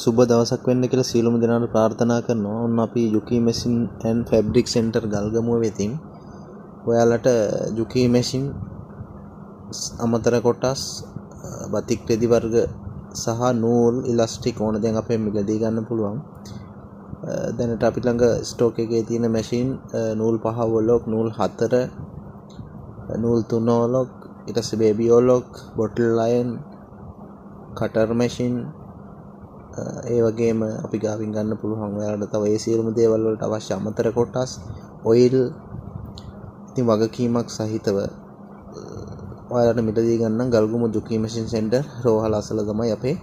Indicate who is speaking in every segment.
Speaker 1: සුබ දවසක් වෙන්න කියලා සියලුම දෙනාට ප්‍රාර්ථනා කරනවා. ඔන්න අපි යුකී machine and fabric centre Galgamuwa වෙතින් ඔයාලට යුකී මැෂින් අමතර කොටස් බතික් රෙදි වර්ග සහ නූල් ඉලාස්ටික් ඕන දැන් අපේ මිලදී ගන්න පුළුවන්. දැනට අපි ළඟ ස්ටෝක් එකේ තියෙන මැෂින් නූල් 5 වලොක්, නූල් 4, නූල් 3 වලොක්, ඊට පස්සේ බේබි වලොක්, බොටල් අයන්, කටර් මැෂින්, ඒ වගේම අපි ගාවින් ගන්න පුළුවන් ඔයාලට තව ඒ සියලුම දේවල් වලට අවශ්‍ය අමතර කොටස්, ඔයිල්, ඉතින් වගකීමක් සහිතව ඔයාලට මිලදී ගන්න ගල්ගමු යුකී මැෂින් සෙන්ටර් රෝහල අසල තමයි අපේ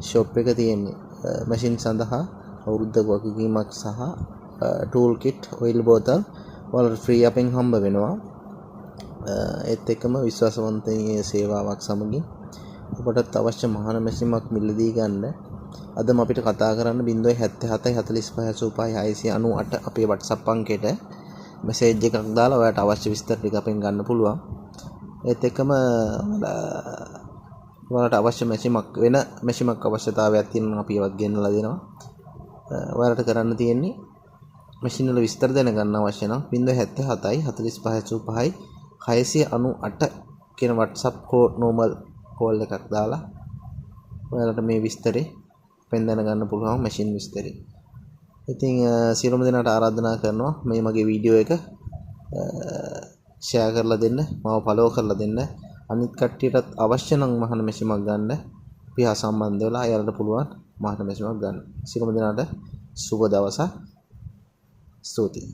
Speaker 1: ෂොප් එක තියෙන්නේ. මැෂින් සඳහා අවුරුද්දක වගකීමක් සහ ටූල් කිට්, ඔයිල් බෝතල් ඔයාලට ෆ්‍රී අපෙන් හම්බ වෙනවා. ඒත් එක්කම විශ්වාසවන්තයේ සේවාවක් සමගින් ඔබටත් අවශ්‍ය මහාන මැෂිමක් මිලදී ගන්න අදම අපිට කතා කරන්න 077 45 85 698 අපේ WhatsApp අංකයට මෙසේජ් එකක් දාලා ඔයාලට අවශ්‍ය විස්තර ටික අපෙන් ගන්න පුළුවන්. ඒත් එක්කම ඔයාලට අවශ්‍ය මැෂිමක් අවශ්‍යතාවයක් තියෙනවා අපි ඒවත් ගෙන්නලා දෙනවා. ඔයාලට කරන්න තියෙන්නේ මැෂින් වල විස්තර දැනගන්න අවශ්‍ය නම් 077 45 85 698 කියන WhatsApp normal කෝල් එකක් දාලා ඔයාලට මේ විස්තරේ පෙන් දැනගන්න පුළුවන් මැෂින් විස්තරේ. ඉතින් සියලුම දෙනාට ආරාධනා කරනවා මේ මගේ වීඩියෝ එක ෂෙයා කරලා දෙන්න, මාව ෆලෝ කරලා දෙන්න. අනිත් කට්ටියටත් අවශ්‍ය නම් මහාන මැෂිමක් ගන්න අපි හා සම්බන්ධ වෙලා අයාලට පුළුවන් මහාන මැෂිමක් ගන්න. සියලුම දෙනාට සුබ දවසක්. ස්තුතියි.